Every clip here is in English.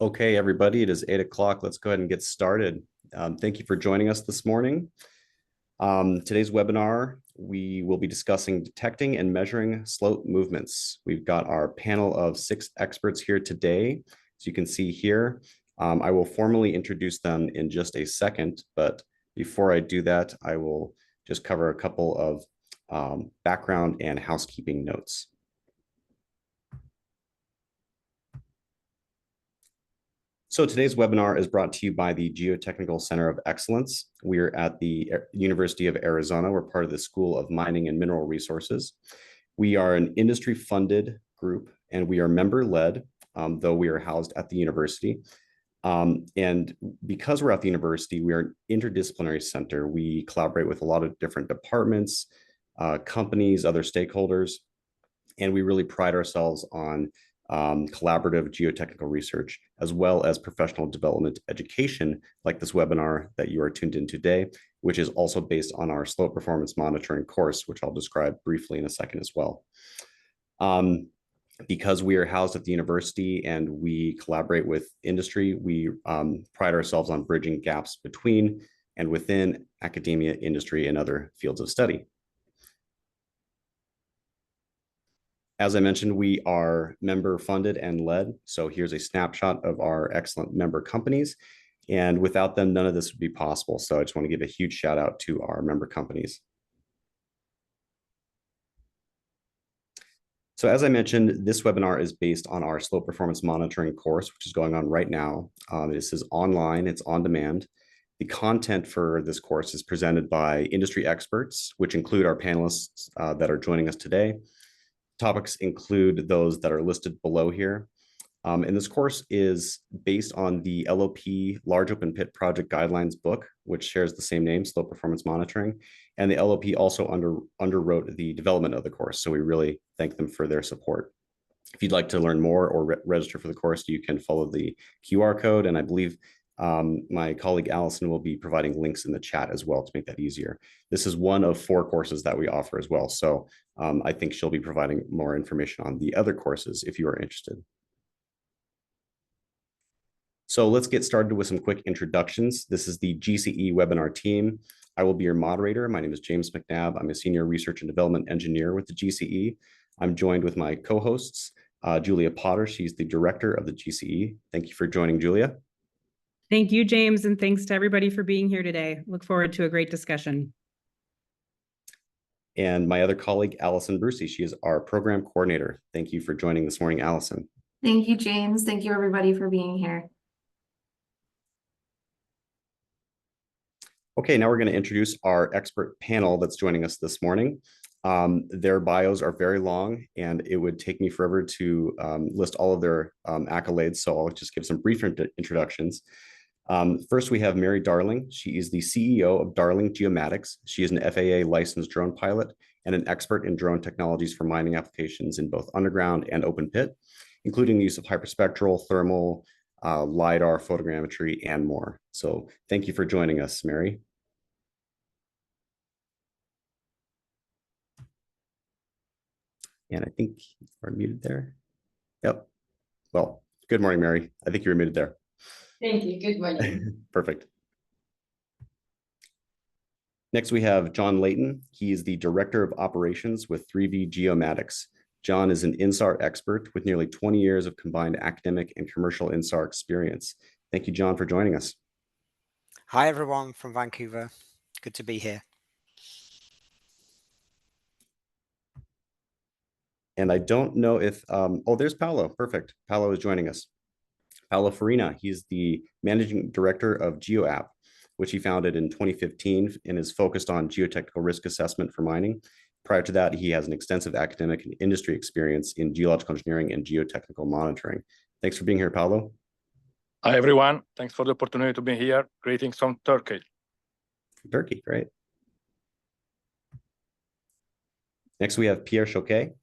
Okay, everybody, it is 8 o'clock. Let's go ahead and get started. Thank you for joining us this morning. Today's webinar, we will be discussing detecting and measuring slope movements. We've got our panel of 6 experts here today. As you can see here, I will formally introduce them in just a second, but before I do that, I will just cover a couple of background and housekeeping notes. So today's webinar is brought to you by the Geotechnical Center of Excellence. We're at the University of Arizona. We're part of the School of Mining and Mineral Resources. We are an industry-funded group, and we are member-led, though we are housed at the university. And because we're at the university, we are an interdisciplinary center. We collaborate with a lot of different departments, companies, other stakeholders, and we really pride ourselves on collaborative geotechnical research, as well as professional development education, like this webinar that you are tuned in today, which is also based on our slope performance monitoring course, which I'll describe briefly in a second as well. Because we are housed at the university and we collaborate with industry, we pride ourselves on bridging gaps between and within academia, industry, and other fields of study. As I mentioned, we are member funded and led. So here's a snapshot of our excellent member companies. And without them, none of this would be possible. So I just want to give a huge shout out to our member companies. So as I mentioned, this webinar is based on our slope performance monitoring course, which is going on right now. This is online, it's on demand. The content for this course is presented by industry experts, which include our panelists that are joining us today. Topics include those that are listed below here. And this course is based on the LOP Large Open Pit Project Guidelines book, which shares the same name, Slope Performance Monitoring. And the LOP also underwrote the development of the course. So we really thank them for their support. If you'd like to learn more or register for the course, you can follow the QR code. And I believe my colleague Allison will be providing links in the chat as well to make that easier. This is one of 4 courses that we offer as well. So I think she'll be providing more information on the other courses if you are interested. So let's get started with some quick introductions. This is the GCE webinar team. I will be your moderator. My name is James McNabb. I'm a senior research and development engineer with the GCE. I'm joined with my co-hosts, Julia Potter. She's the director of the GCE. Thank you for joining, Julia. Thank you, James, and thanks to everybody for being here today. Look forward to a great discussion. And my other colleague, Allison Brucey. She is our program coordinator. Thank you for joining this morning, Allison. Thank you, James. Thank you, everybody, for being here. Okay, now we're going to introduce our expert panel that's joining us this morning. Their bios are very long, and it would take me forever to list all of their accolades, so I'll just give some brief introductions. First, we have Mary Darling. She is the CEO of Darling Geomatics. She is an FAA licensed drone pilot and an expert in drone technologies for mining applications in both underground and open pit, including the use of hyperspectral, thermal, LiDAR, photogrammetry, and more. So thank you for joining us, Mary. And I think you're muted there. Yep. Well, good morning, Mary. I think you're muted there. Thank you. Good morning. Perfect. Next, we have John Layton. He is the Director of Operations with 3V Geomatics. John is an INSAR expert with nearly 20 years of combined academic and commercial INSAR experience. Thank you, John, for joining us. Hi, everyone from Vancouver. Good to be here. And I don't know if, oh, there's Paolo. Perfect. Paolo is joining us. Paolo Farina, he's the Managing Director of GeoApp, which he founded in 2015 and is focused on geotechnical risk assessment for mining. Prior to that, he has an extensive academic and industry experience in geological engineering and geotechnical monitoring. Thanks for being here, Paolo. Hi, everyone. Thanks for the opportunity to be here. Greetings from Turkey. Turkey, great. Next, we have Pierre Choquet.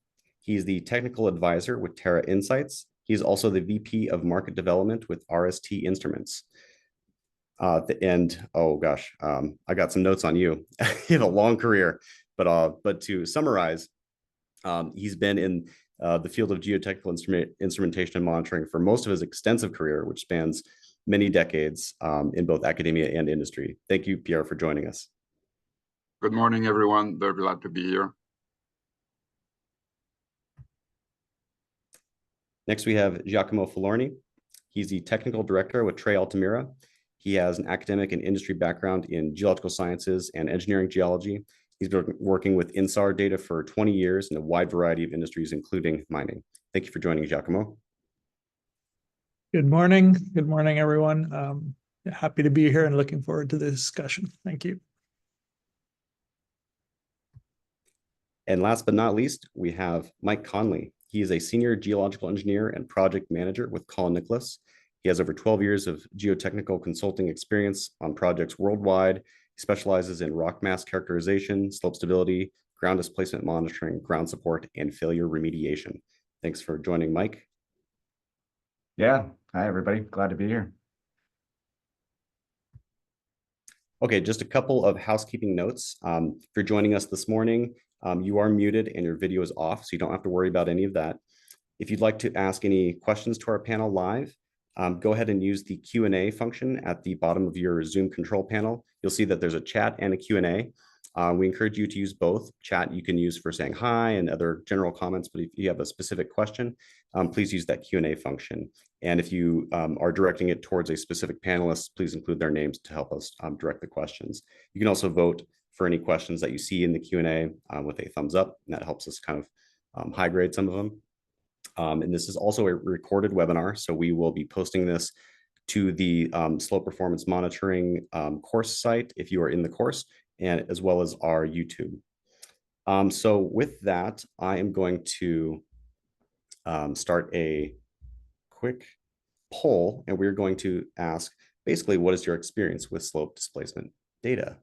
He's the technical advisor with Terra Insights. He's also the VP of Market Development with RST Instruments. Oh gosh, I got some notes on you. You have a long career, but to summarize, he's been in the field of geotechnical instrumentation and monitoring for most of his extensive career, which spans many decades in both academia and industry. Thank you, Pierre, for joining us. Good morning, everyone. Very glad to be here. Next, we have Giacomo Filorni. He's the technical director with Trey Altamira. He has an academic and industry background in geological sciences and engineering geology. He's been working with INSAR data for 20 years in a wide variety of industries, including mining. Thank you for joining, Giacomo. Good morning. Good morning, everyone. Happy to be here and looking forward to the discussion. Thank you. And last but not least, we have Mike Conley. He is a senior geological engineer and project manager with Colin Nicholas. He has over 12 years of geotechnical consulting experience on projects worldwide. He specializes in rock mass characterization, slope stability, ground displacement monitoring, ground support, and failure remediation. Thanks for joining, Mike. Yeah. Hi, everybody. Glad to be here. Okay, just a couple of housekeeping notes. If you're joining us this morning, you are muted and your video is off, so you don't have to worry about any of that. If you'd like to ask any questions to our panel live, go ahead and use the Q&A function at the bottom of your Zoom control panel. You'll see that there's a chat and a Q&A. We encourage you to use both. Chat you can use for saying hi and other general comments, but if you have a specific question, please use that Q&A function. And if you are directing it towards a specific panelist, please include their names to help us direct the questions. You can also vote for any questions that you see in the Q&A with a thumbs up, and that helps us kind of high grade some of them. And this is also a recorded webinar, so we will be posting this to the slope performance monitoring course site if you are in the course, and as well as our YouTube. So with that, I am going to start a quick poll, and we're going to ask basically, what is your experience with slope displacement data?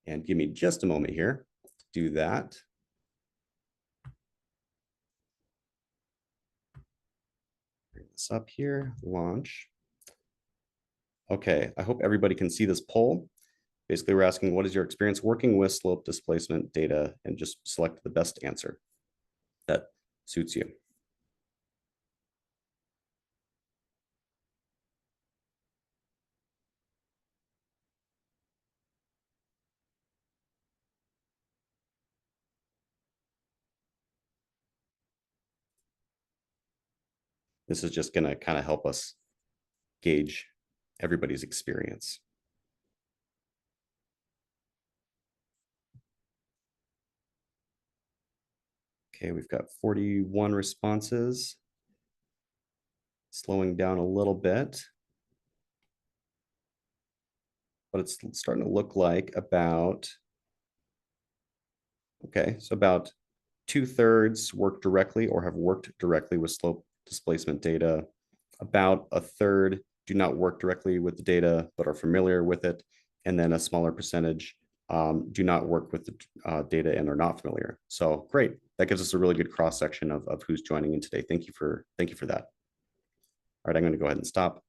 And give me just a moment here to do that. Bring this up here, launch. Okay, I hope everybody can see this poll. Basically, we're asking, what is your experience working with slope displacement data, and just select the best answer that suits you. This is just going to kind of help us gauge everybody's experience. Okay, we've got 41 responses. Slowing down a little bit. But it's starting to look like about, okay, so about 2/3 work directly or have worked directly with slope displacement data. About a third do not work directly with the data, but are familiar with it. And then a smaller percentage do not work with the data and are not familiar. So great. That gives us a really good cross section of who's joining in today. Thank you for that. All right, I'm going to go ahead and stop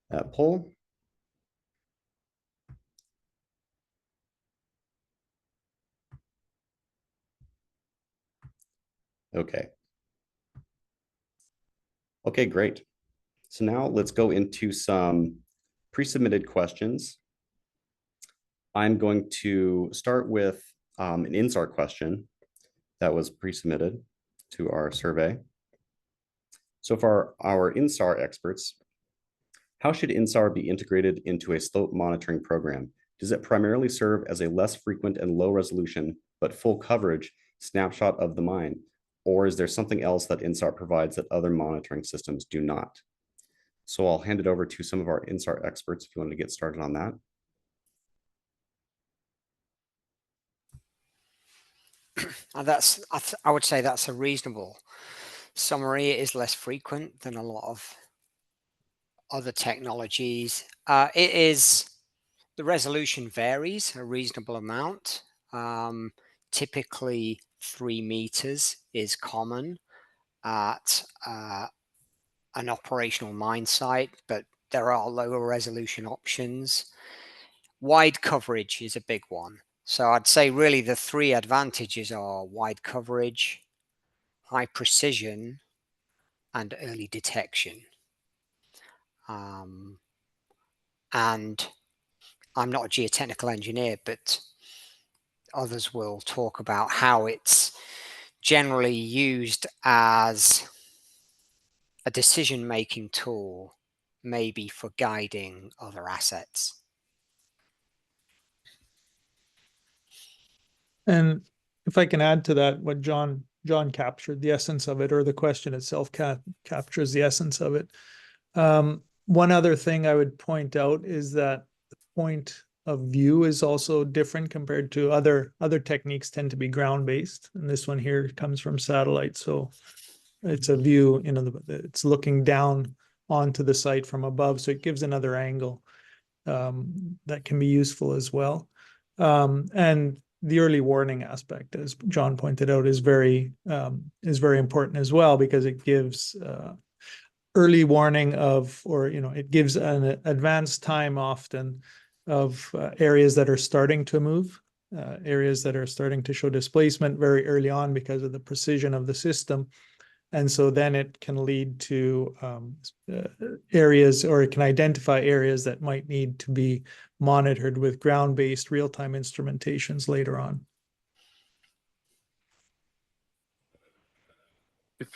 that poll. Okay. Okay, great. So now let's go into some pre-submitted questions. I'm going to start with an INSAR question that was pre-submitted to our survey. So for our INSAR experts, how should INSAR be integrated into a slope monitoring program? Does it primarily serve as a less frequent and low resolution, but full coverage snapshot of the mine? Or is there something else that INSAR provides that other monitoring systems do not? So I'll hand it over to some of our INSAR experts if you want to get started on that. And I would say that's a reasonable summary. It is less frequent than a lot of other technologies. The resolution varies a reasonable amount. Typically 3 meters is common at an operational mine site, but there are lower resolution options. Wide coverage is a big one. So I'd say really the 3 advantages are wide coverage, high precision and early detection. And I'm not a geotechnical engineer, but others will talk about how it's generally used as a decision-making tool, maybe for guiding other assets. And if I can add to that, what John captured the essence of it, or the question itself captures the essence of it. One other thing I would point out is that the point of view is also different compared to other techniques tend to be ground-based, and this one here comes from satellite. So it's a view, it's looking down onto the site from above, so it gives another angle that can be useful as well. And the early warning aspect, as John pointed out, is very important as well, because it gives early warning of, or it gives an advanced time often of areas that are starting to move, areas that are starting to show displacement very early on because of the precision of the system. And so then it can lead to areas, or it can identify areas that might need to be monitored with ground-based real-time instrumentations later on.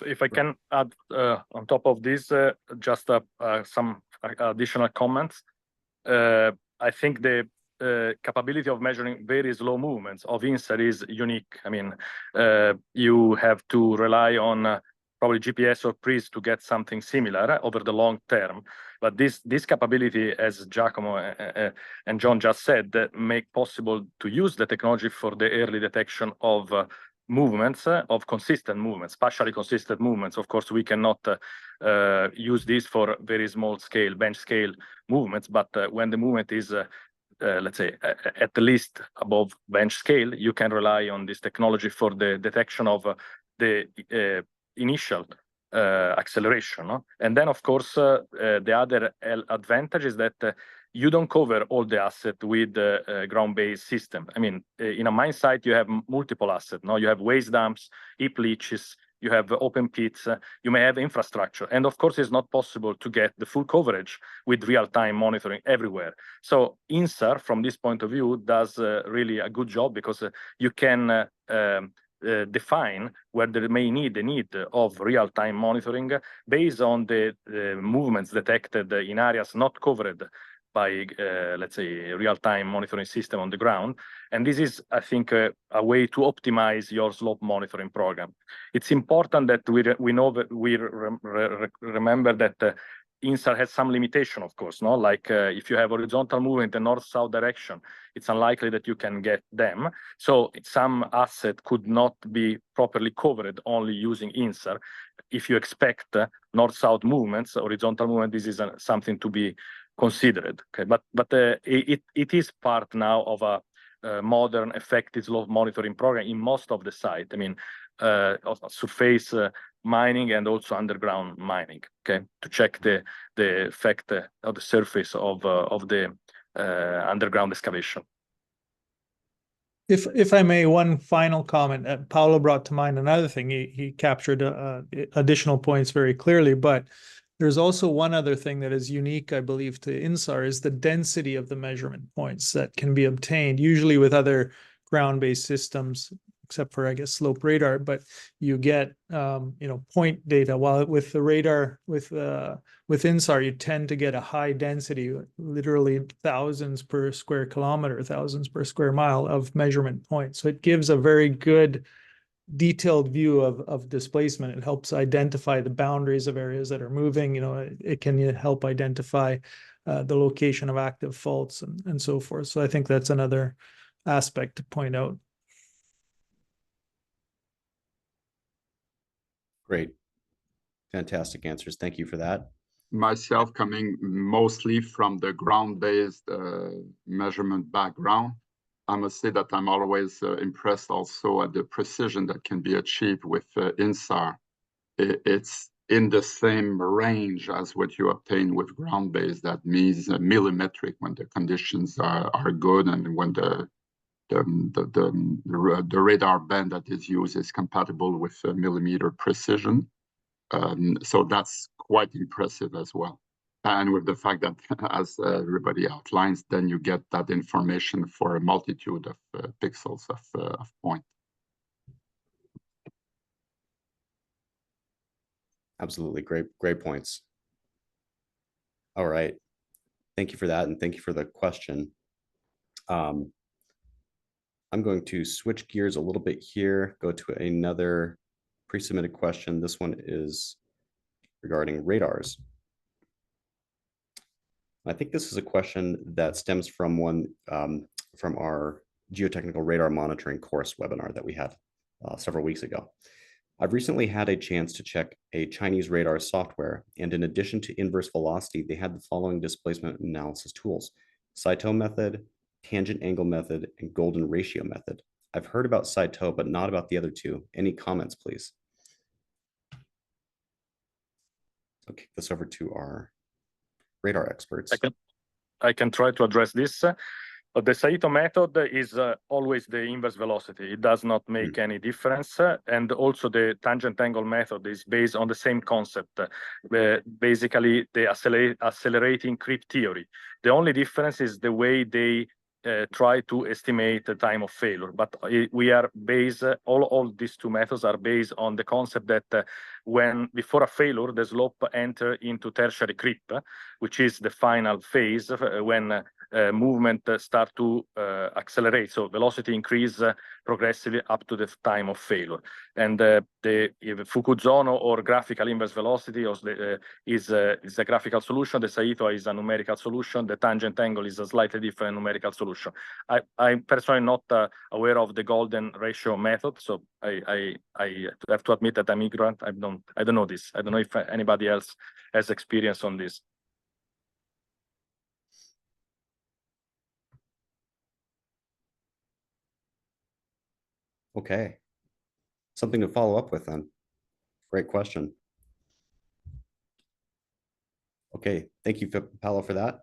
If I can add on top of this, just some additional comments. I think the capability of measuring very slow movements of INSAR is unique. I mean, you have to rely on probably GPS or PRIS to get something similar over the long term. But this capability, as Giacomo and John just said, make possible to use the technology for the early detection of movements, of consistent movements, spatially consistent movements. Of course, we cannot use this for very small scale, bench scale movements, but when the movement is let's say at least above bench scale, you can rely on this technology for the detection of the initial acceleration. No? And then, of course, the other advantage is that you don't cover all the assets with the ground-based system. I mean, in a mine site, you have multiple assets. No? You have waste dumps, heap leaches, you have open pits, you may have infrastructure. And of course, it's not possible to get the full coverage with real-time monitoring everywhere. So INSAR, from this point of view, does really a good job, because you can define where there may need the need of real-time monitoring based on the movements detected in areas not covered by, let's say, real-time monitoring system on the ground. And this is, I think, a way to optimize your slope monitoring program. It's important that we know that we remember that INSAR has some limitation, of course, no? Like if you have horizontal movement in north-south direction, it's unlikely that you can get them. So some asset could not be properly covered only using INSAR. If you expect north-south movements, horizontal movement, this is something to be considered. Okay, but it is part now of a modern, effective slope monitoring program in most of the site. I mean, surface mining and also underground mining. Okay, to check the effect of the surface of the underground excavation. If I may, one final comment. Paolo brought to mind another thing. He captured additional points very clearly, but there's also one other thing that is unique, I believe, to INSAR, is the density of the measurement points that can be obtained, usually with other ground-based systems, except for, I guess, slope radar. But you get, point data. While with the radar, with INSAR, you tend to get a high density, literally thousands per square kilometer, thousands per square mile of measurement points. So it gives a very good detailed view of displacement. It helps identify the boundaries of areas that are moving. It can help identify the location of active faults and so forth. So I think that's another aspect to point out. Great. Fantastic answers. Thank you for that. Myself, coming mostly from the ground-based measurement background, I must say that I'm always impressed also at the precision that can be achieved with INSAR. It's in the same range as what you obtain with ground-based. That means millimetric when the conditions are good and when the the radar band that is used is compatible with millimeter precision. So that's quite impressive as well. And with the fact that, as everybody outlines, then you get that information for a multitude of pixels of point. Absolutely. Great points. All right. Thank you for that. And thank you for the question. I'm going to switch gears a little bit here, go to another pre-submitted question. This one is regarding radars. I think this is a question that stems from from our geotechnical radar monitoring course webinar that we had several weeks ago. I've recently had a chance to check a Chinese radar software, and in addition to inverse velocity, they had the following displacement analysis tools: Saito method, tangent angle method, and golden ratio method. I've heard about Saito, but not about the other two. Any comments, please? I'll kick this over to our radar experts. I can try to address this. The Saito method is always the inverse velocity. It does not make any difference. And also the tangent angle method is based on the same concept, basically the accelerating creep theory. The only difference is the way they try to estimate the time of failure. But we are based, all these two methods are based on the concept that when before a failure, the slope enter into tertiary creep, which is the final phase when movement start to accelerate. So velocity increase progressively up to the time of failure. And the Fukuzono or graphical inverse velocity is a graphical solution. The Saito is a numerical solution. The tangent angle is a slightly different numerical solution. I'm personally not aware of the golden ratio method, so I have to admit that I'm ignorant. I don't know this. I don't know if anybody else has experience on this. Okay. Something to follow up with then. Great question. Okay, thank you, Paolo, for that.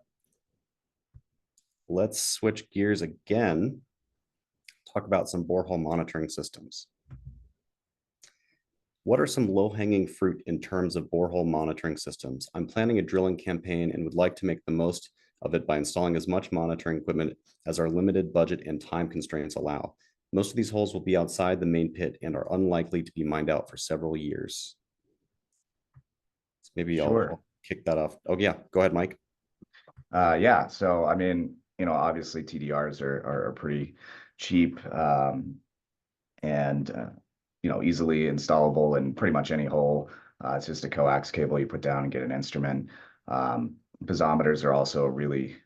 Let's switch gears again. Talk about some borehole monitoring systems. What are some low-hanging fruit in terms of borehole monitoring systems? I'm planning a drilling campaign and would like to make the most of it by installing as much monitoring equipment as our limited budget and time constraints allow. Most of these holes will be outside the main pit and are unlikely to be mined out for several years. So maybe I'll kick that off. Oh yeah, go ahead, Mike. Yeah, so I mean, obviously TDRs are pretty cheap and easily installable in pretty much any hole. It's just a coax cable you put down and get an instrument. Piezometers are also a really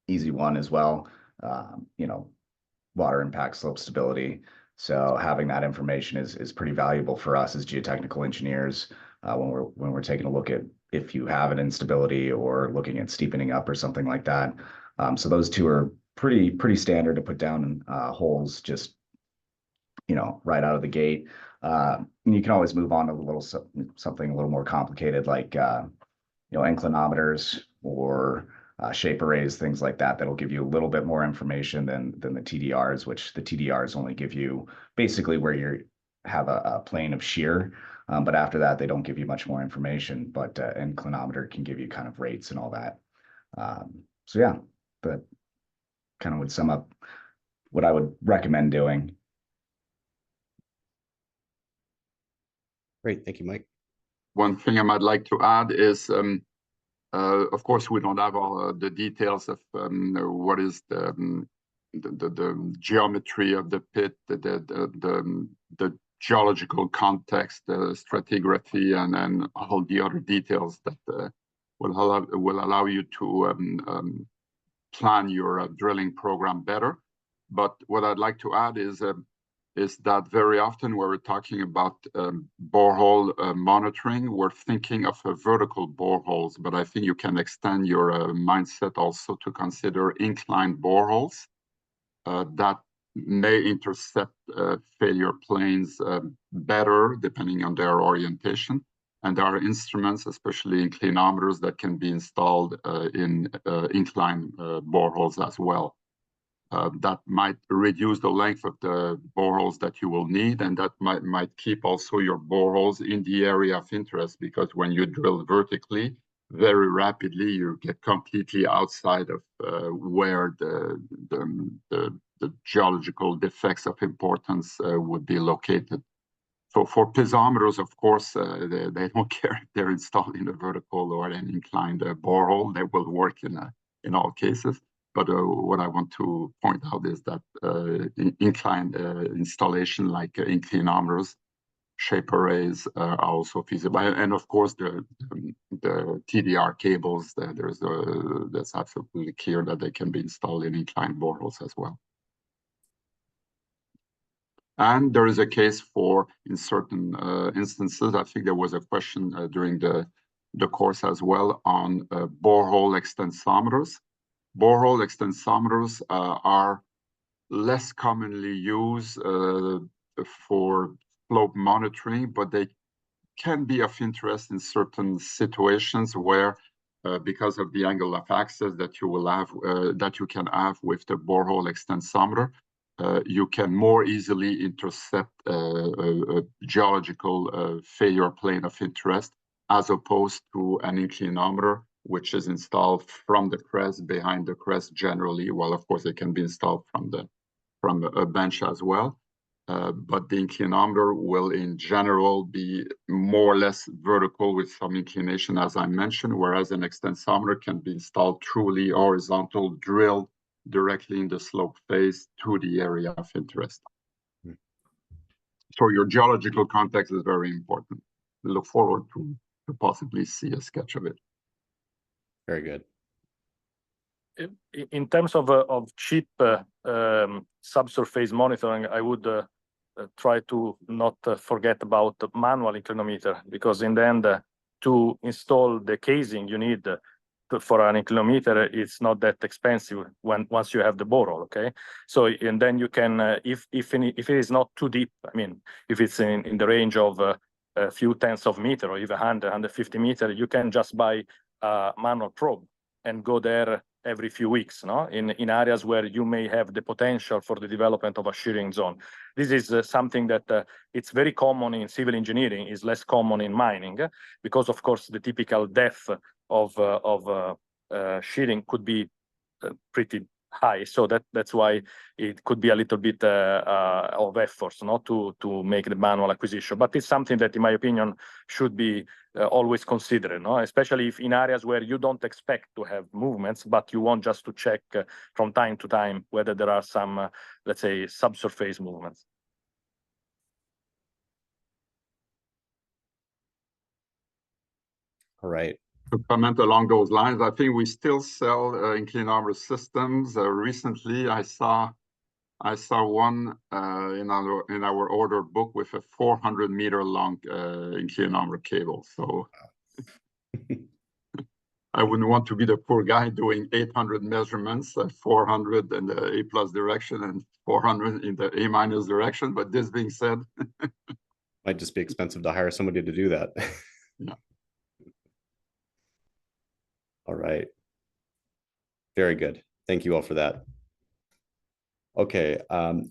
easy one as well. Water impact, slope stability. So having that information is pretty valuable for us as geotechnical engineers when we're taking a look at if you have an instability or looking at steepening up or something like that. So those two are pretty standard to put down holes just right out of the gate. And you can always move on to something a little more complicated like inclinometers or shape arrays, things like that, that'll give you a little bit more information than the TDRs, which the TDRs only give you basically where you have a plane of shear. But after that, they don't give you much more information, but inclinometer can give you kind of rates and all that. So yeah, that kind of would sum up what I would recommend doing. Great, thank you, Mike. One thing I might like to add is, of course, we don't have all the details of what is the geometry of the pit, the geological context, the stratigraphy, and then all the other details that will allow you to plan your drilling program better. But what I'd like to add is that very often when we're talking about borehole monitoring, we're thinking of vertical boreholes, but I think you can extend your mindset also to consider inclined boreholes that may intercept failure planes better depending on their orientation. And there are instruments, especially inclinometers, that can be installed in inclined boreholes as well. that might reduce the length of the boreholes that you will need, and that might keep also your boreholes in the area of interest, because when you drill vertically, very rapidly you get completely outside of where the geological defects of importance would be located. So for piezometers, of course, they don't care if they're installed in a vertical or an inclined borehole. They will work in all cases. But what I want to point out is that inclined installation like inclinometers, shape arrays are also feasible. And of course, the TDR cables, that's absolutely clear that they can be installed in inclined boreholes as well. And there is a case for, in certain instances, I think there was a question during the course as well on borehole extensometers. Borehole extensometers are less commonly used for slope monitoring, but they can be of interest in certain situations where, because of the angle of access that you will have, that you can have with the borehole extensometer, you can more easily intercept a geological failure plane of interest, as opposed to an inclinometer, which is installed from the crest, behind the crest generally. Well, of course, it can be installed from a bench as well. But the inclinometer will in general be more or less vertical with some inclination, as I mentioned, whereas an extensometer can be installed truly horizontal, drilled directly in the slope face to the area of interest. So your geological context is very important. We look forward to possibly see a sketch of it. Very good. In terms of cheap subsurface monitoring, I would try to not forget about the manual inclinometer, because in the end, to install the casing you need for an inclinometer, it's not that expensive once you have the borehole. Okay, so and then you can if it is not too deep, I mean, if it's in the range of a few tenths of meter or even 150 meters, you can just buy a manual probe and go there every few weeks, no? In areas where you may have the potential for the development of a shearing zone. This is something that it's very common in civil engineering, is less common in mining, because of course the typical depth of shearing could be pretty high. So that's why it could be a little bit of efforts, not to make the manual acquisition. But it's something that, in my opinion, should be always considered, no? Especially if in areas where you don't expect to have movements, but you want just to check from time to time whether there are some, let's say, subsurface movements. All right. To comment along those lines, I think we still sell inclinometer systems. Recently, I saw one in our order book with a 400-meter long inclinometer cable. So I wouldn't want to be the poor guy doing 800 measurements, 400 in the A+ direction and 400 in the A- direction. But this being said, might just be expensive to hire somebody to do that. Yeah. All right. Very good. Thank you all for that. Okay,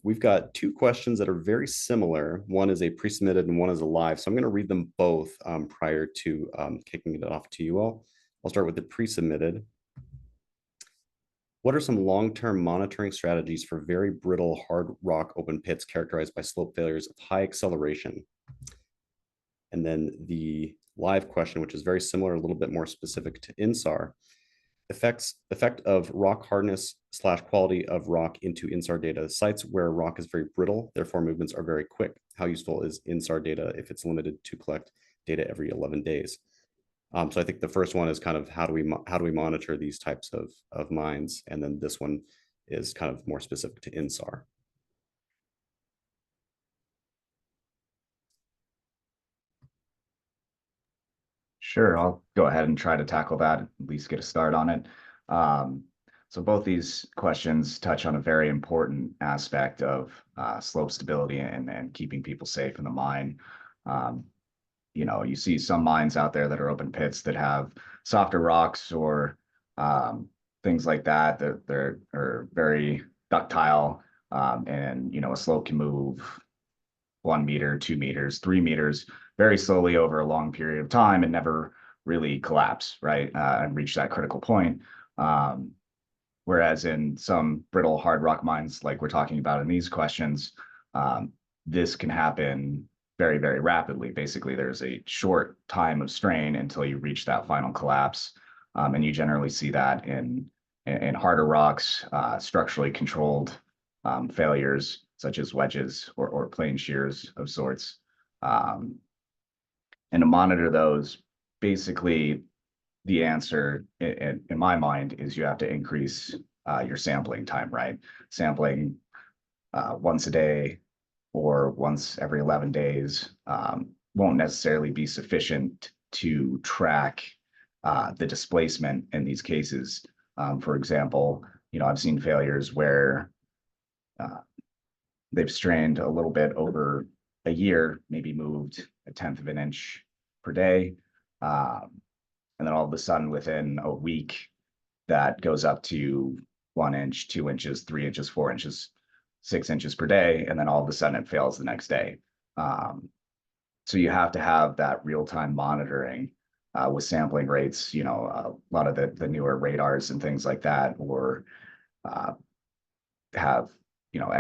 we've got two questions that are very similar. One is a pre-submitted and one is a live. So I'm going to read them both prior to kicking it off to you all. I'll start with the pre-submitted. What are some long-term monitoring strategies for very brittle hard rock open pits characterized by slope failures of high acceleration? And then the live question, which is very similar, a little bit more specific to INSAR. Effect of rock hardness / quality of rock into INSAR data. Sites where rock is very brittle, therefore movements are very quick. How useful is INSAR data if it's limited to collect data every 11 days? So I think the first one is kind of how do we monitor these types of mines, and then this one is kind of more specific to INSAR. Sure, I'll go ahead and try to tackle that, at least get a start on it. So both these questions touch on a very important aspect of slope stability and keeping people safe in the mine. You know, you see some mines out there that are open pits that have softer rocks or things like that are very ductile, and a slope can move 1 meter, 2 meters, 3 meters very slowly over a long period of time and never really collapse, right? And reach that critical point. Whereas in some brittle hard rock mines, like we're talking about in these questions, this can happen very, very rapidly. Basically, there's a short time of strain until you reach that final collapse. And you generally see that in harder rocks, structurally controlled failures, such as wedges or plane shears of sorts. And to monitor those, basically, the answer in my mind is you have to increase your sampling time, right? Sampling once a day or once every 11 days won't necessarily be sufficient to track the displacement in these cases. For example, I've seen failures where they've strained a little bit over a year, maybe moved 1/10 of an inch per day. And then all of a sudden, within a week, that goes up to 1 inch, 2 inches, 3 inches, 4 inches, 6 inches per day. And then all of a sudden it fails the next day. So you have to have that real-time monitoring with sampling rates, a lot of the newer radars and things like that, or have,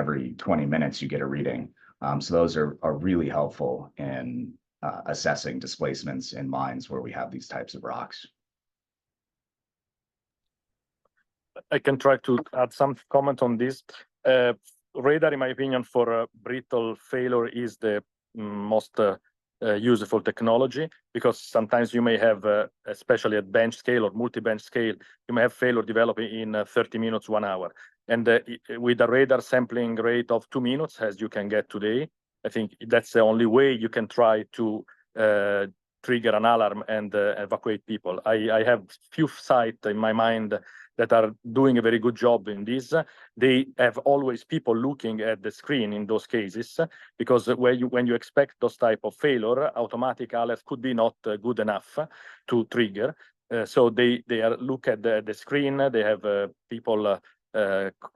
every 20 minutes you get a reading. So those are really helpful in assessing displacements in mines where we have these types of rocks. I can try to add some comment on this. Radar, in my opinion, for brittle failure is the most useful technology, because sometimes you may have, especially at bench scale or multi-bench scale, you may have failure developing in 30 minutes, 1 hour. And with a radar sampling rate of 2 minutes, as you can get today, I think that's the only way you can try to trigger an alarm and evacuate people. I have few sites in my mind that are doing a very good job in this. They have always people looking at the screen in those cases, because when you expect those type of failure, automatic alerts could be not good enough to trigger. So they look at the screen. They have people.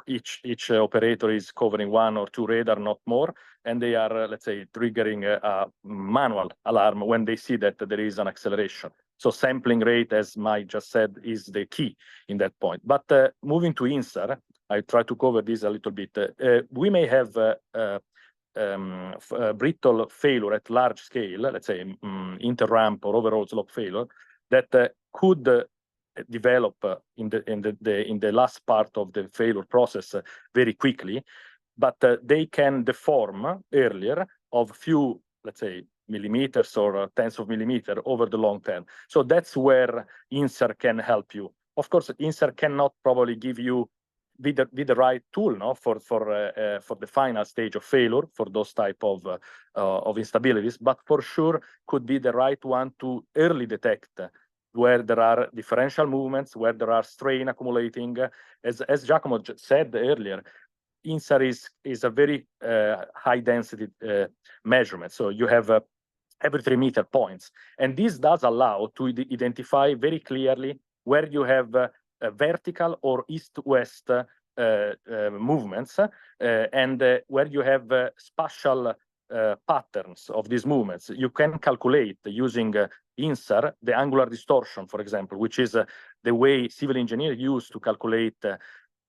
Each operator is covering 1 or 2 radar, not more, and they are, let's say, triggering a manual alarm when they see that there is an acceleration. So sampling rate, as Mike just said, is the key in that point. But moving to INSAR, I try to cover this a little bit. We may have brittle failure at large scale, let's say inter-ramp or overall slope failure, that could develop in the last part of the failure process very quickly, but they can deform earlier of few, let's say, millimeters or tens of millimeters over the long term. So that's where INSAR can help you. Of course, INSAR cannot probably give you be the right tool, no, for the final stage of failure for those type of instabilities, but for sure could be the right one to early detect where there are differential movements, where there are strain accumulating. As Giacomo said earlier, INSAR is a very high density measurement. So you have every 3 meter points. And this does allow to identify very clearly where you have vertical or east-west movements, and where you have spatial patterns of these movements. You can calculate using INSAR the angular distortion, for example, which is the way civil engineers use to calculate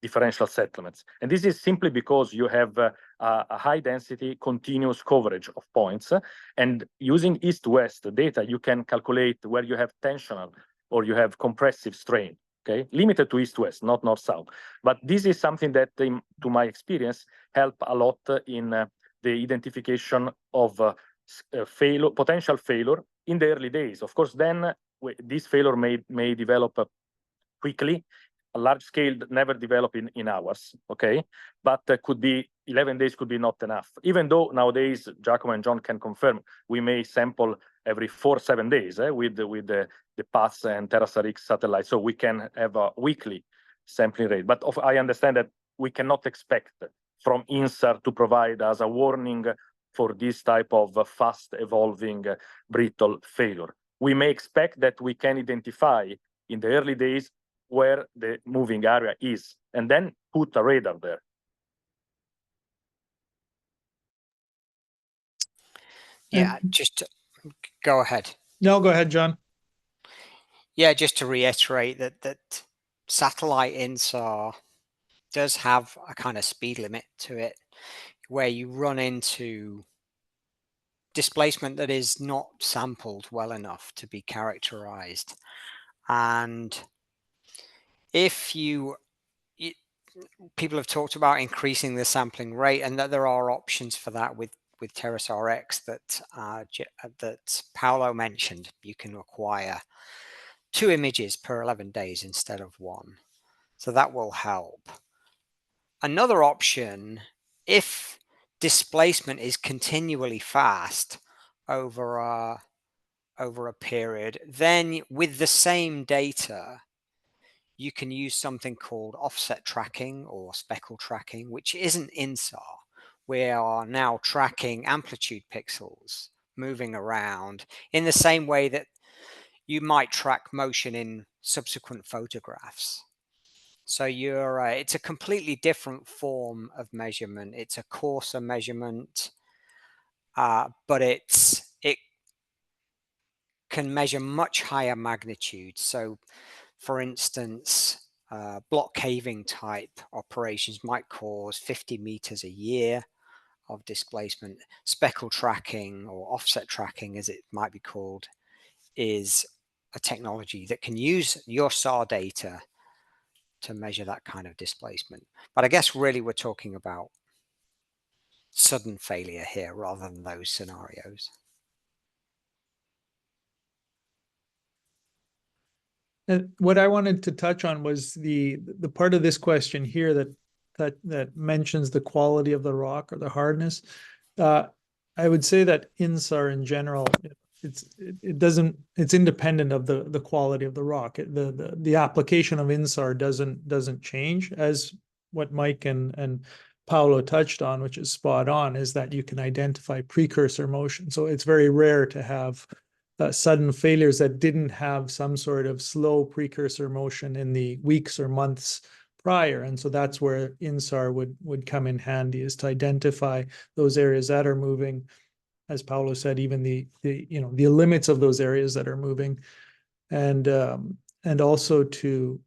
differential settlements. And this is simply because you have a high density continuous coverage of points, and using east-west data, you can calculate where you have tensional or you have compressive strain, okay? Limited to east-west, not north-south. But this is something that, to my experience, help a lot in the identification of potential failure in the early days. Of course, then this failure may develop quickly. A large scale never develop in hours, okay? But could be 11 days could be not enough. Even though nowadays, Giacomo and John can confirm, we may sample every 4-7 days with the PASS and TerraSAR-X satellites, so we can have a weekly sampling rate. But I understand that we cannot expect from INSAR to provide us a warning for this type of fast evolving brittle failure. We may expect that we can identify in the early days where the moving area is, and then put a radar there. Yeah, go ahead. No, go ahead, John. Yeah, just to reiterate that satellite INSAR does have a kind of speed limit to it, where you run into displacement that is not sampled well enough to be characterized. And if people have talked about increasing the sampling rate, and that there are options for that with Terrace RX that Paolo mentioned. You can acquire 2 images per 11 days instead of 1. So that will help. Another option, if displacement is continually fast over a period, then with the same data, you can use something called offset tracking or speckle tracking, which isn't INSAR. We are now tracking amplitude pixels moving around in the same way that you might track motion in subsequent photographs. So it's a completely different form of measurement. It's a coarser measurement, but it can measure much higher magnitude. So, for instance, block caving type operations might cause 50 meters a year of displacement. Speckle tracking, or offset tracking as it might be called, is a technology that can use your SAR data to measure that kind of displacement. But I guess really we're talking about sudden failure here rather than those scenarios. And what I wanted to touch on was the part of this question here that mentions the quality of the rock or the hardness. I would say that INSAR in general, it's independent of the quality of the rock. The application of INSAR doesn't change, as what Mike and Paolo touched on, which is spot on, is that you can identify precursor motion. So it's very rare to have sudden failures that didn't have some sort of slow precursor motion in the weeks or months prior. And so that's where INSAR would come in handy, is to identify those areas that are moving, as Paolo said, even the limits of those areas that are moving, and also to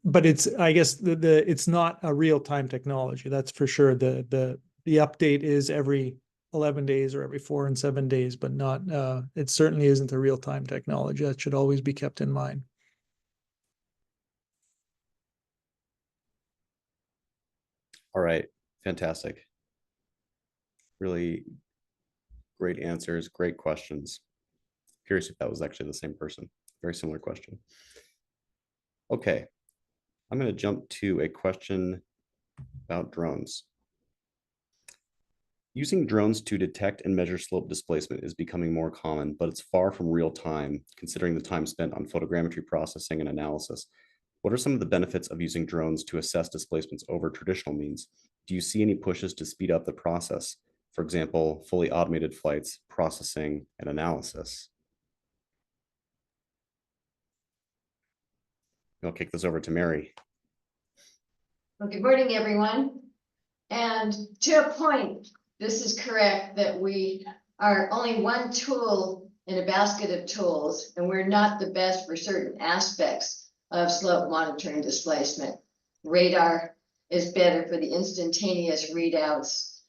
but I guess it's not a real-time technology, that's for sure. The update is every 11 days or every 4 and 7 days, but not it certainly isn't a real-time technology. That should always be kept in mind. All right, fantastic. Really great answers, great questions. Curious if that was actually the same person. Very similar question. Okay, I'm going to jump to a question about drones. Using drones to detect and measure slope displacement is becoming more common, but it's far from real time, considering the time spent on photogrammetry processing and analysis. What are some of the benefits of using drones to assess displacements over traditional means? Do you see any pushes to speed up the process? For example, fully automated flights, processing, and analysis. I'll kick this over to Mary. Well, good morning, everyone. And to a point, this is correct that we are only one tool in a basket of tools, and we're not the best for certain aspects of slope monitoring displacement. Radar is better for the instantaneous readouts.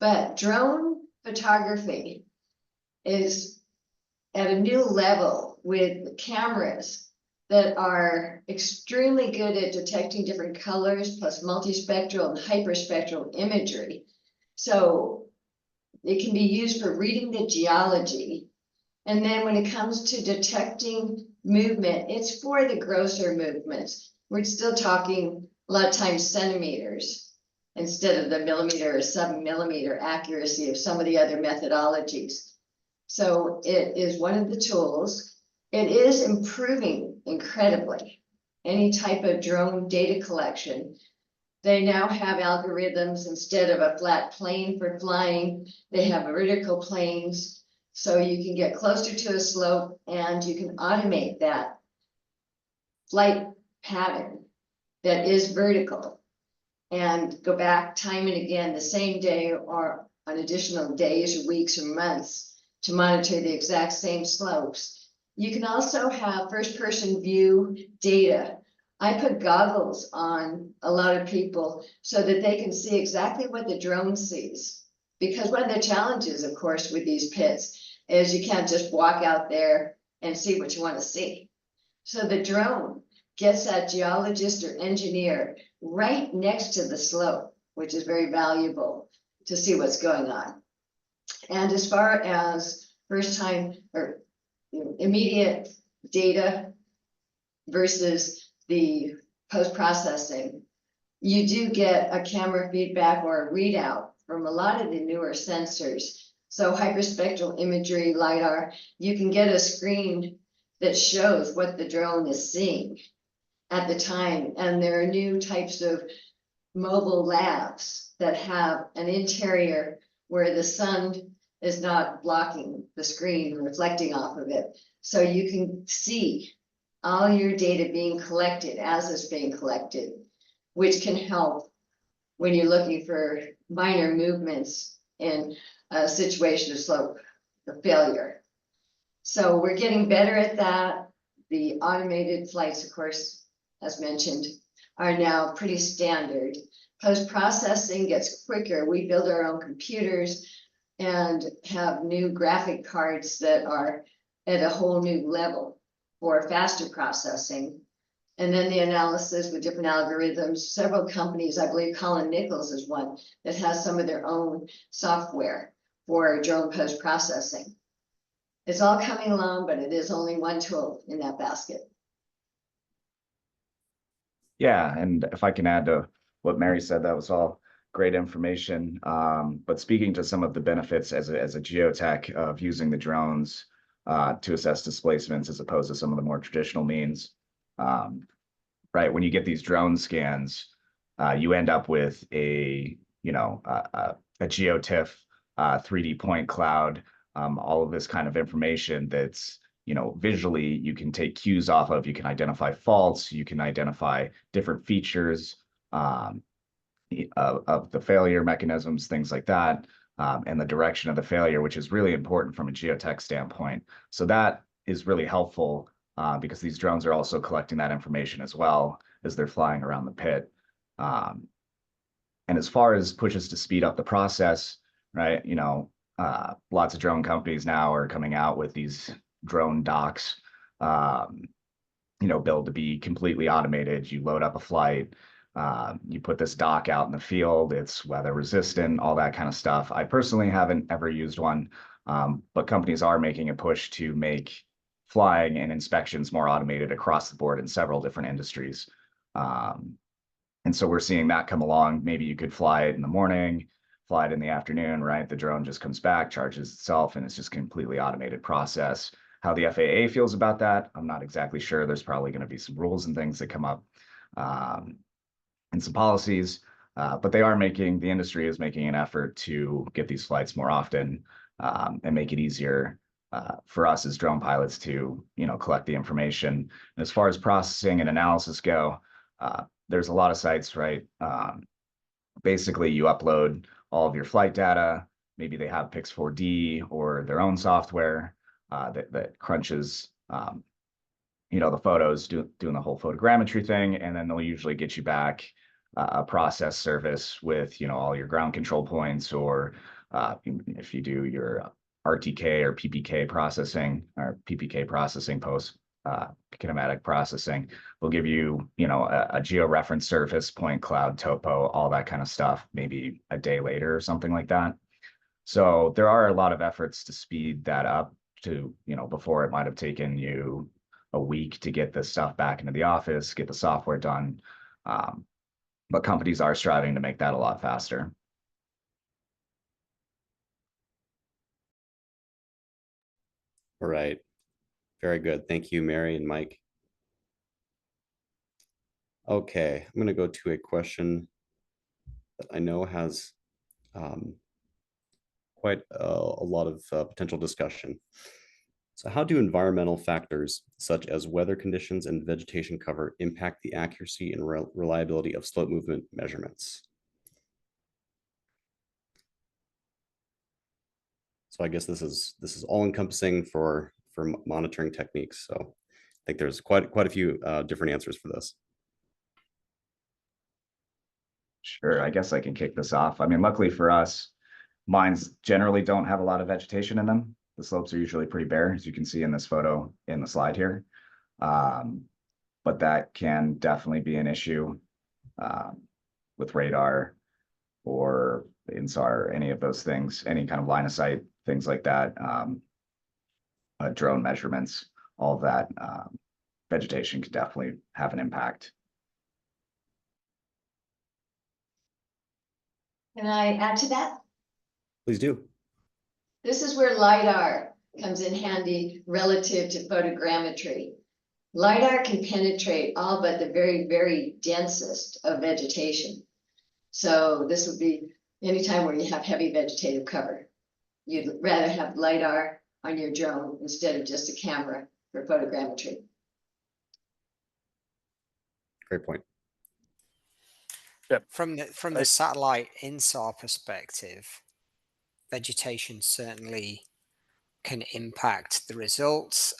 But drone photography is at a new level with cameras that are extremely good at detecting different colors, plus multispectral and hyperspectral imagery. So it can be used for reading the geology. And then when it comes to detecting movement, it's for the grosser movements. We're still talking a lot of times centimeters instead of the millimeter or sub-millimeter accuracy of some of the other methodologies. So it is one of the tools. It is improving incredibly. Any type of drone data collection, they now have algorithms. Instead of a flat plane for flying, they have vertical planes. So you can get closer to a slope and you can automate that flight pattern that is vertical. and go back time and again the same day or on additional days or weeks or months to monitor the exact same slopes. You can also have first-person view data. I put goggles on a lot of people so that they can see exactly what the drone sees. Because one of the challenges, of course, with these pits is you can't just walk out there and see what you want to see. So the drone gets that geologist or engineer right next to the slope, which is very valuable to see what's going on. And as far as first time or immediate data versus the post-processing, you do get a camera feedback or a readout from a lot of the newer sensors. So hyperspectral imagery, LiDAR, you can get a screen that shows what the drone is seeing at the time. And there are new types of mobile labs that have an interior where the sun is not blocking the screen, reflecting off of it. So you can see all your data being collected as it's being collected, which can help when you're looking for minor movements in a situation of slope failure. So we're getting better at that. The automated flights, of course, as mentioned, are now pretty standard. Post-processing gets quicker. We build our own computers and have new graphic cards that are at a whole new level for faster processing. And then the analysis with different algorithms. Several companies, I believe Colin Nichols is one, that has some of their own software for drone post-processing. It's all coming along, but it is only one tool in that basket. Yeah, and if I can add to what Mary said, that was all great information. But speaking to some of the benefits as a geotech of using the drones to assess displacements as opposed to some of the more traditional means, right? When you get these drone scans, you end up with a geotiff 3D point cloud, all of this kind of information that's, visually you can take cues off of, you can identify faults, you can identify different features of the failure mechanisms, things like that, and the direction of the failure, which is really important from a geotech standpoint. So that is really helpful because these drones are also collecting that information as well as they're flying around the pit. And as far as pushes to speed up the process, right, lots of drone companies now are coming out with these drone docks, built to be completely automated. You load up a flight, you put this dock out in the field, it's weather resistant, all that kind of stuff. I personally haven't ever used one, but companies are making a push to make flying and inspections more automated across the board in several different industries. And so we're seeing that come along. Maybe you could fly it in the morning, fly it in the afternoon, right? The drone just comes back, charges itself, and it's just a completely automated process. How the FAA feels about that, I'm not exactly sure. There's probably going to be some rules and things that come up and some policies, but the industry is making an effort to get these flights more often and make it easier for us as drone pilots to, collect the information. And as far as processing and analysis go, there's a lot of sites, right? Basically, you upload all of your flight data. Maybe they have Pix4D or their own software that crunches, the photos, doing the whole photogrammetry thing, and then they'll usually get you back a process service with, all your ground control points, or if you do your RTK or PPK processing post kinematic processing, will give you, a georeference surface, point cloud, topo, all that kind of stuff, maybe a day later or something like that. So there are a lot of efforts to speed that up to, before it might have taken you a week to get this stuff back into the office, get the software done. But companies are striving to make that a lot faster. All right. Very good. Thank you, Mary and Mike. Okay, I'm going to go to a question that I know has quite a lot of potential discussion. So how do environmental factors such as weather conditions and vegetation cover impact the accuracy and reliability of slope movement measurements? So I guess this is all encompassing for monitoring techniques. So I think there's quite a few different answers for this. Sure, I guess I can kick this off. I mean, luckily for us, mines generally don't have a lot of vegetation in them. The slopes are usually pretty bare, as you can see in this photo in the slide here. But that can definitely be an issue with radar or INSAR, any of those things, any kind of line of sight, things like that, drone measurements, all of that. Vegetation could definitely have an impact. Can I add to that? Please do. This is where LiDAR comes in handy relative to photogrammetry. LiDAR can penetrate all but the very, very densest of vegetation. So this would be anytime where you have heavy vegetative cover. You'd rather have LiDAR on your drone instead of just a camera for photogrammetry. Great point. Yeah. From the satellite INSAR perspective, vegetation certainly can impact the results.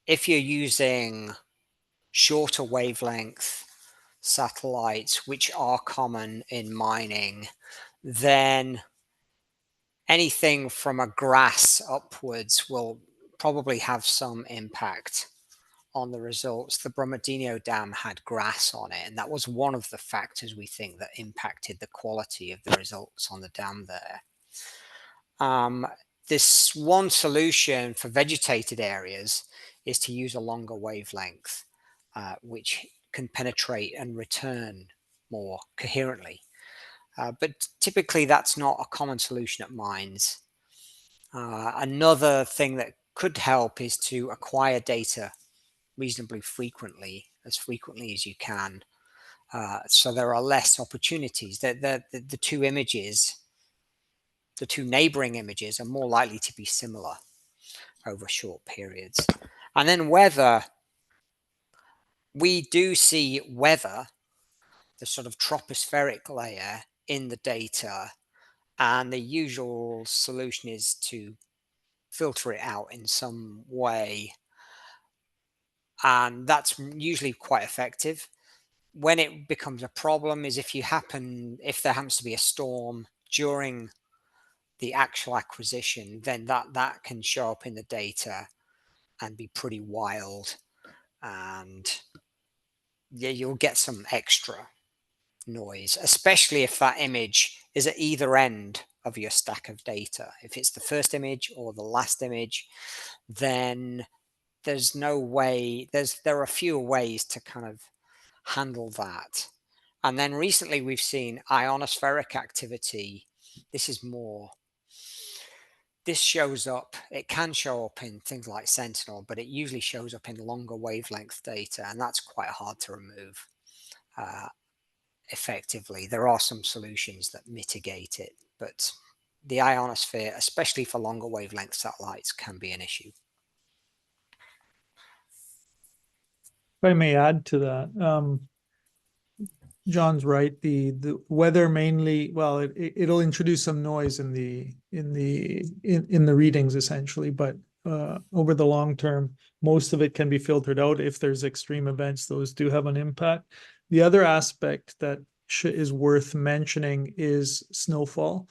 If you're using shorter wavelength satellites, which are common in mining, then anything from a grass upwards will probably have some impact on the results. The Brumadinho Dam had grass on it, and that was one of the factors we think that impacted the quality of the results on the dam there. This one solution for vegetated areas is to use a longer wavelength, which can penetrate and return more coherently. But typically that's not a common solution at mines. Another thing that could help is to acquire data reasonably frequently as you can. So there are less opportunities. The two images, the two neighboring images, are more likely to be similar over short periods. And then weather, we do see weather, the sort of tropospheric layer in the data, and the usual solution is to filter it out in some way. And that's usually quite effective. When it becomes a problem is if there happens to be a storm during the actual acquisition, then that can show up in the data and be pretty wild. And yeah, you'll get some extra noise, especially if that image is at either end of your stack of data. If it's the first image or the last image, then there's no way, there are fewer ways to kind of handle that. And then recently we've seen ionospheric activity. This shows up, it can show up in things like Sentinel, but it usually shows up in longer wavelength data, and that's quite hard to remove effectively. There are some solutions that mitigate it, but the ionosphere, especially for longer wavelength satellites, can be an issue. If I may add to that, John's right. The weather mainly, well, it'll introduce some noise in the readings essentially, but over the long term, most of it can be filtered out. If there's extreme events, those do have an impact. The other aspect that is worth mentioning is snowfall.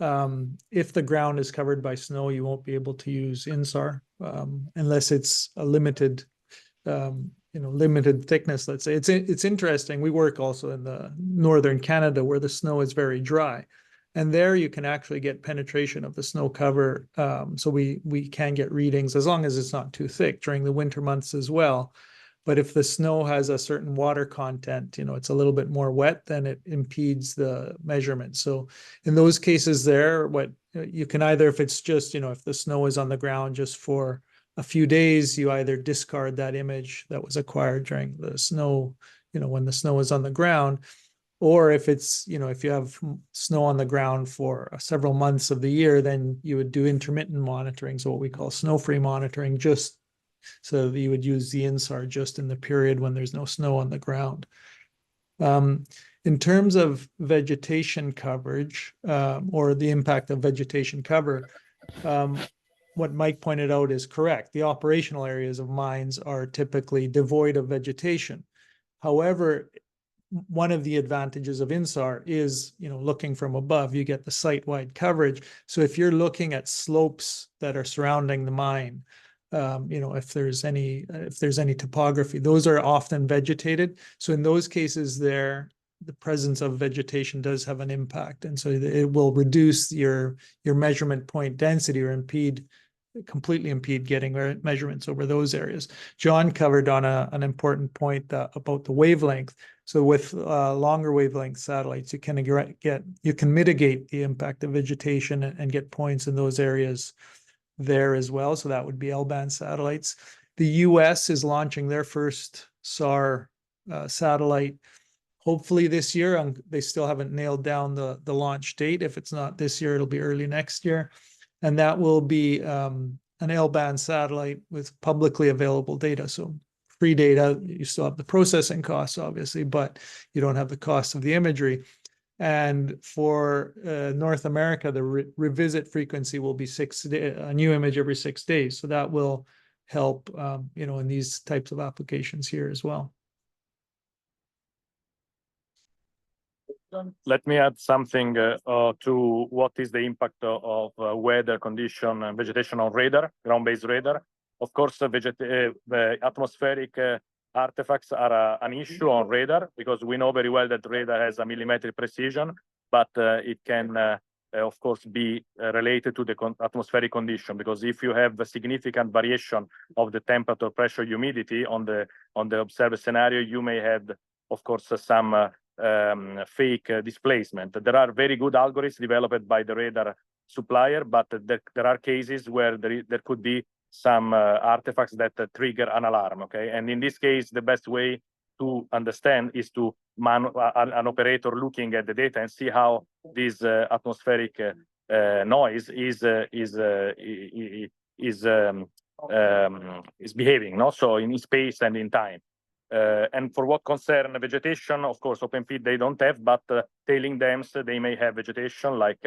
If the ground is covered by snow, you won't be able to use INSAR unless it's a limited limited thickness, let's say. It's interesting. We work also in the northern Canada where the snow is very dry, and there you can actually get penetration of the snow cover. So we can get readings as long as it's not too thick during the winter months as well. But if the snow has a certain water content, it's a little bit more wet, then it impedes the measurement. So in those cases there, what you can either, if it's just, if the snow is on the ground just for a few days, you either discard that image that was acquired during the snow, when the snow is on the ground, Or if it's, if you have snow on the ground for several months of the year, then you would do intermittent monitoring, so what we call snow-free monitoring, just so that you would use the INSAR just in the period when there's no snow on the ground. In terms of vegetation coverage, or the impact of vegetation cover, what Mike pointed out is correct. The operational areas of mines are typically devoid of vegetation. However, one of the advantages of INSAR is, looking from above, you get the site-wide coverage. So if you're looking at slopes that are surrounding the mine, if there's any topography, those are often vegetated. So in those cases the presence of vegetation does have an impact. And so it will reduce your measurement point density or completely impede getting measurements over those areas. John covered on an important point about the wavelength. So with longer wavelength satellites, you can mitigate the impact of vegetation and get points in those areas there as well. So that would be L-band satellites. The US is launching their first SAR satellite hopefully this year. They still haven't nailed down the launch date. If it's not this year, it'll be early next year. And that will be an L-band satellite with publicly available data. So free data, you still have the processing costs, obviously, but you don't have the cost of the imagery. And for North America, the revisit frequency will be a new image every 6 days. So that will help, in these types of applications here as well. Let me add something to what is the impact of weather condition and vegetation on radar, ground-based radar. Of course, the atmospheric artifacts are an issue on radar, because we know very well that radar has a millimetric precision, but it can, of course, be related to the atmospheric condition, because if you have a significant variation of the temperature, pressure, humidity on the observed scenario, you may have, of course, some fake displacement. There are very good algorithms developed by the radar supplier, but there are cases where there could be some artifacts that trigger an alarm. Okay, and in this case, the best way to understand is to an operator looking at the data and see how this atmospheric noise is behaving. No, so in space and in time. And for what concern vegetation, of course, open pit they don't have, but tailing dams they may have vegetation like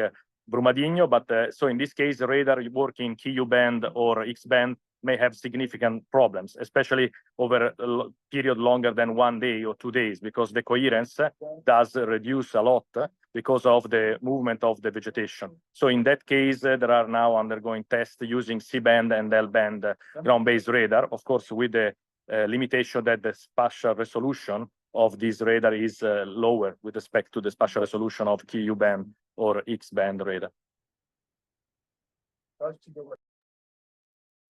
Brumadinho. But so in this case, radar working Ku band or X band may have significant problems, especially over a period longer than 1 day or 2 days, because the coherence does reduce a lot because of the movement of the vegetation. So in that case, there are now undergoing tests using C band and L band ground-based radar, of course, with the limitation that the spatial resolution of this radar is lower with respect to the spatial resolution of Ku band or X band radar.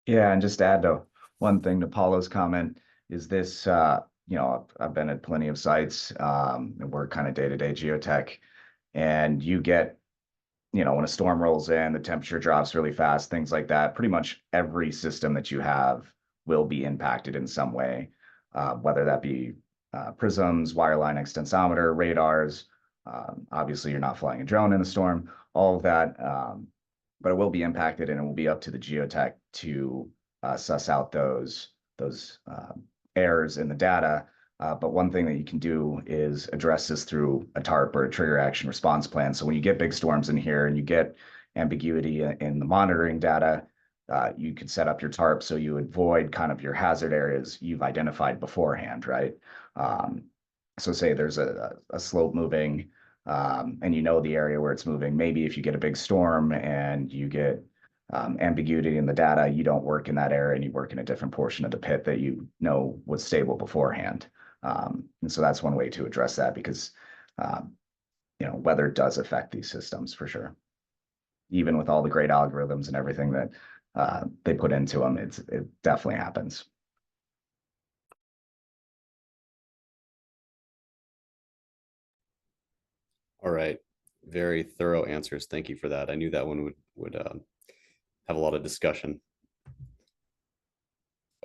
Yeah, and just to add to one thing to Paulo's comment is this, I've been at plenty of sites and work kind of day-to-day geotech, and you get, when a storm rolls in, the temperature drops really fast, things like that. Pretty much every system that you have will be impacted in some way, whether that be prisms, wireline extensometer, radars. Obviously, you're not flying a drone in a storm, all of that, but it will be impacted, and it will be up to the geotech to suss out those errors in the data. But one thing that you can do is address this through a TARP or a trigger action response plan. So when you get big storms in here and you get ambiguity in the monitoring data, you could set up your TARP so you avoid kind of your hazard areas you've identified beforehand, right? So say there's a slope moving, and you know the area where it's moving. Maybe if you get a big storm and you get ambiguity in the data, you don't work in that area and you work in a different portion of the pit that you know was stable beforehand. And so that's one way to address that, because weather does affect these systems for sure. Even with all the great algorithms and everything that they put into them, it definitely happens. All right, very thorough answers. Thank you for that. I knew that one would have a lot of discussion.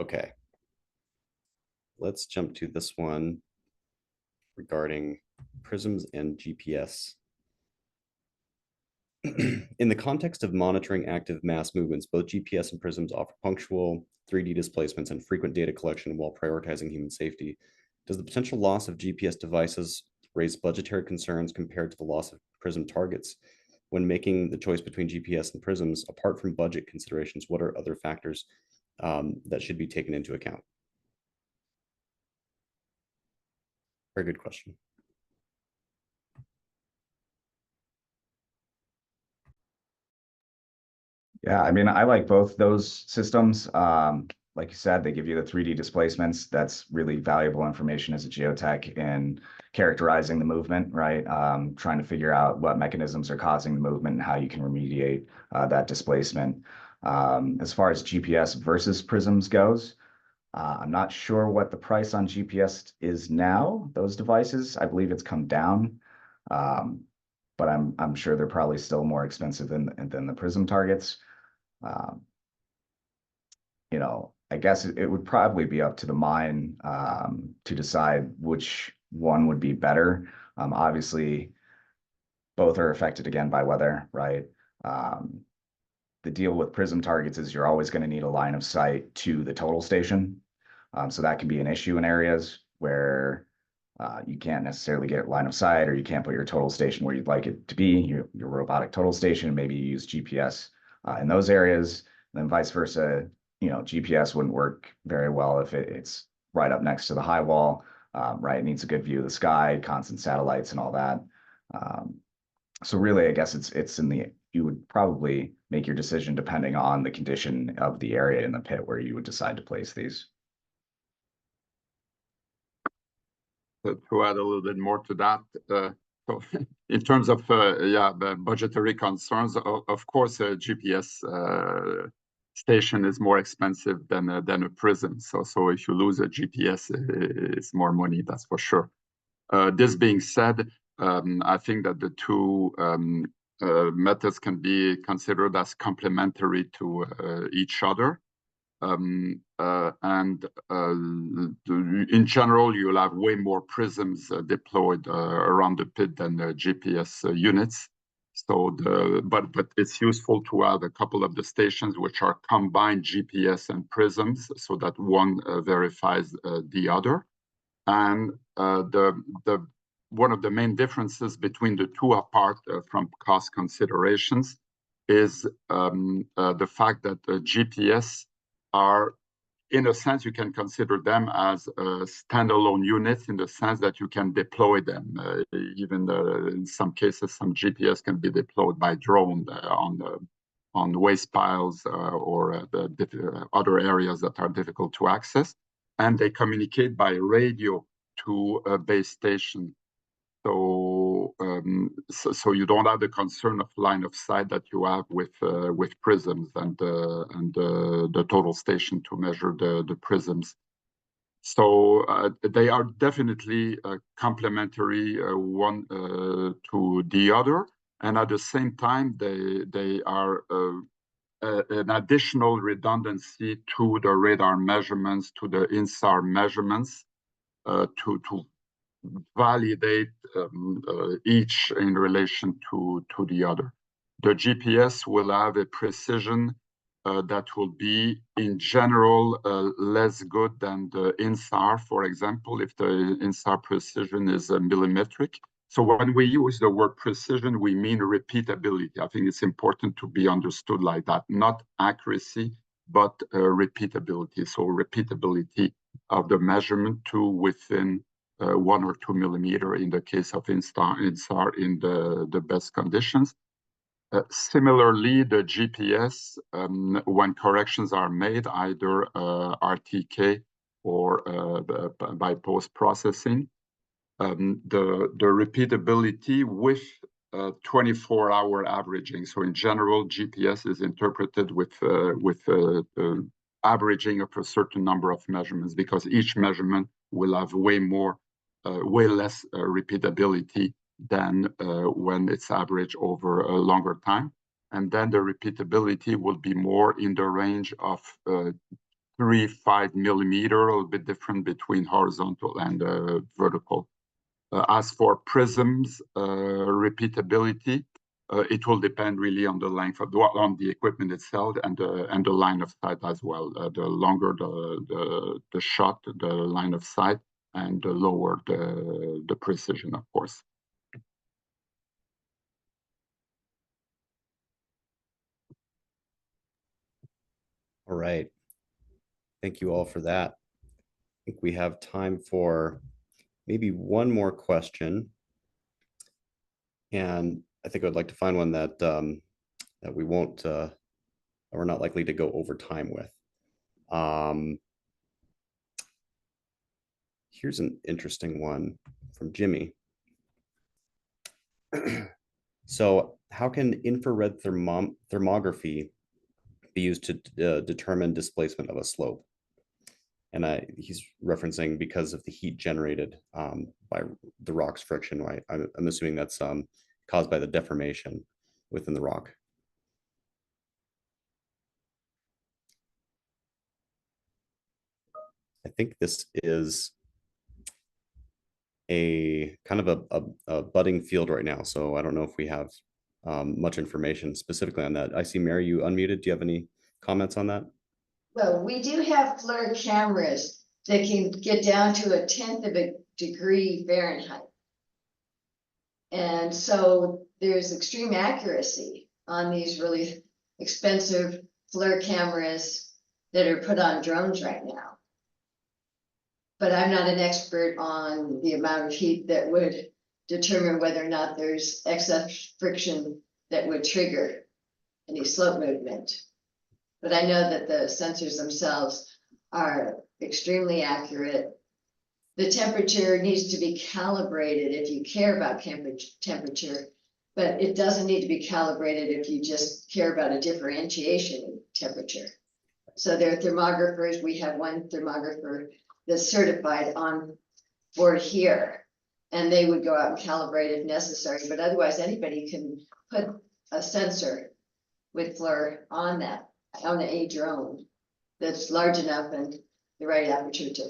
Okay, let's jump to this one regarding prisms and GPS. In the context of monitoring active mass movements, both GPS and prisms offer punctual 3D displacements and frequent data collection while prioritizing human safety. Does the potential loss of GPS devices raise budgetary concerns compared to the loss of prism targets? When making the choice between GPS and prisms, apart from budget considerations, what are other factors that should be taken into account? Very good question. Yeah, I mean, I like both those systems. Like you said, they give you the 3D displacements. That's really valuable information as a geotech in characterizing the movement, right? Trying to figure out what mechanisms are causing the movement and how you can remediate that displacement. As far as GPS versus prisms goes, I'm not sure what the price on GPS is now, those devices. I believe it's come down. But I'm sure they're probably still more expensive than the prism targets. You know, I guess it would probably be up to the mine to decide which one would be better. Obviously, both are affected again by weather, right? The deal with prism targets is you're always going to need a line of sight to the total station. So that can be an issue in areas where you can't necessarily get line of sight, or you can't put your total station where you'd like it to be, your robotic total station, and maybe you use GPS in those areas. And then vice versa, you know, GPS wouldn't work very well if it's right up next to the high wall, right? It needs a good view of the sky, constant satellites and all that. So really, I guess it's in the, you would probably make your decision depending on the condition of the area in the pit where you would decide to place these. To add a little bit more to that, so in terms of the budgetary concerns, of course, a GPS station is more expensive than a prism. So if you lose a GPS, it's more money, that's for sure. This being said, I think that the two methods can be considered as complementary to each other. In general, you'll have way more prisms deployed around the pit than the GPS units. So but it's useful to have a couple of the stations which are combined GPS and prisms, so that one verifies the other. And one of the main differences between the two, apart from cost considerations, is the fact that GPS are, in a sense, you can consider them as standalone units in the sense that you can deploy them. Even in some cases, some GPS can be deployed by drone on waste piles or other areas that are difficult to access. And they communicate by radio to a base station. So you don't have the concern of line of sight that you have with prisms and the total station to measure the prisms. So they are definitely complementary one to the other, and at the same time they are an additional redundancy to the radar measurements, to the INSAR measurements, to validate each in relation to the other. The GPS will have a precision that will be, in general, less good than the INSAR, for example, if the INSAR precision is millimetric. So when we use the word precision, we mean repeatability. I think it's important to be understood like that, not accuracy, but repeatability. So repeatability of the measurement to within 1 or 2 millimeter in the case of INSAR in the best conditions. Similarly, the GPS, when corrections are made, either RTK or by post-processing, the repeatability with 24-hour averaging. So in general, GPS is interpreted with averaging of a certain number of measurements, because each measurement will have way less repeatability than when it's averaged over a longer time. And then the repeatability will be more in the range of 3-5 millimeter, a little bit different between horizontal and vertical. As for prisms, repeatability, it will depend really on the length of on the equipment itself and the line of sight as well. The longer the shot, the line of sight, and the lower the precision, of course. All right. Thank you all for that. I think we have time for maybe one more question. And I think I'd like to find one that that we won't, we're not likely to go over time with. Here's an interesting one from Jimmy. So how can infrared thermography be used to determine displacement of a slope? And he's referencing because of the heat generated by the rock's friction, right? I'm assuming that's caused by the deformation within the rock. I think this is a kind of a budding field right now. So I don't know if we have much information specifically on that. I see Mary, you unmuted. Do you have any comments on that? Well, we do have FLIR cameras that can get down to 1/10 of a degree Fahrenheit. And so there's extreme accuracy on these really expensive FLIR cameras that are put on drones right now. But I'm not an expert on the amount of heat that would determine whether or not there's excess friction that would trigger any slope movement. But I know that the sensors themselves are extremely accurate. The temperature needs to be calibrated if you care about temperature, but it doesn't need to be calibrated if you just care about a differentiation in temperature. So there are thermographers. We have one thermographer that's certified on board here, and they would go out and calibrate if necessary. But otherwise, anybody can put a sensor with FLIR on a drone that's large enough and the right aperture to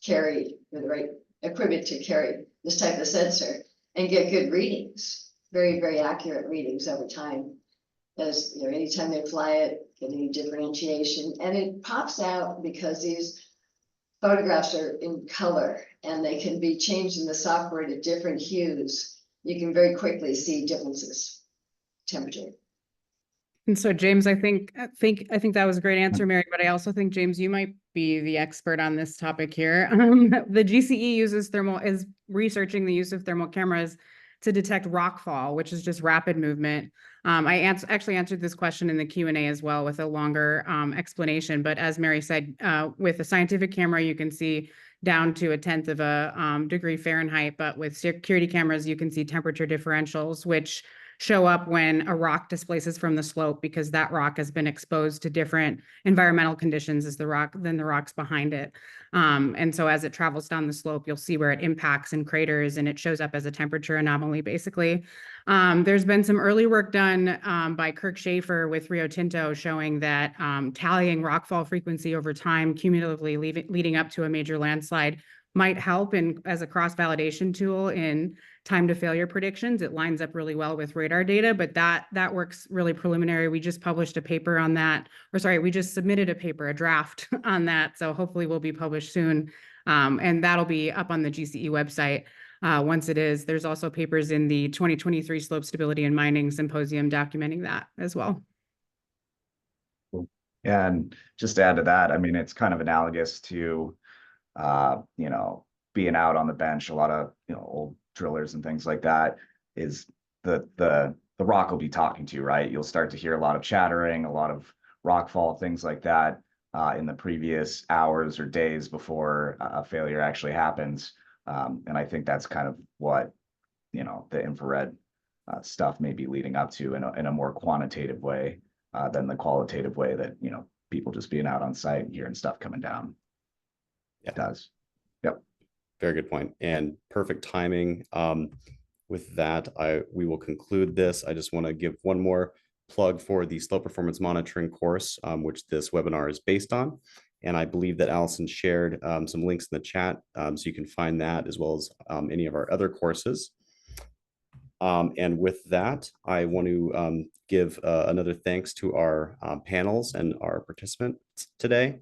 carry, or the right equipment to carry this type of sensor and get good readings, very, very accurate readings over time. As you know, anytime they fly it, get any differentiation, and it pops out because these photographs are in color and they can be changed in the software to different hues. You can very quickly see differences, temperature. And so James, I think that was a great answer, Mary, but I also think, James, you might be the expert on this topic here. The GCE is researching the use of thermal cameras to detect rockfall, which is just rapid movement. I actually answered this question in the Q&A as well with a longer explanation, but as Mary said, with a scientific camera, you can see down to 1/10 of a degree Fahrenheit, but with security cameras, you can see temperature differentials, which show up when a rock displaces from the slope because that rock has been exposed to different environmental conditions as the rocks behind it. And so as it travels down the slope, you'll see where it impacts and craters, and it shows up as a temperature anomaly, basically. There's been some early work done by Kirk Schaefer with Rio Tinto showing that tallying rockfall frequency over time, cumulatively leading up to a major landslide, might help as a cross-validation tool in time to failure predictions. It lines up really well with radar data, but that works really preliminary. We just published a paper on that, we just submitted a draft on that. So hopefully will be published soon. And that'll be up on the GCE website. Once it is, there's also papers in the 2023 Slope Stability and Mining Symposium documenting that as well. And just to add to that, I mean, it's kind of analogous to you know, being out on the bench. A lot of, you know, old drillers and things like that, is the rock will be talking to you, right? You'll start to hear a lot of chattering, a lot of rockfall, things like that in the previous hours or days before a failure actually happens. And I think that's kind of what, you know, the infrared stuff may be leading up to in a more quantitative way than the qualitative way that, you know, people just being out on site and hearing stuff coming down. Yeah. Does. Yep. Very good point and perfect timing. With that, we will conclude this. I just want to give one more plug for the slope performance monitoring course, which this webinar is based on. And I believe that Allison shared some links in the chat, so you can find that as well as any of our other courses. And with that, I want to give another thanks to our panels and our participants today.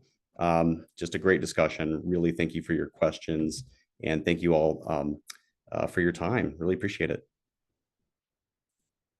Just a great discussion. Really thank you for your questions, and thank you all for your time. Really appreciate it.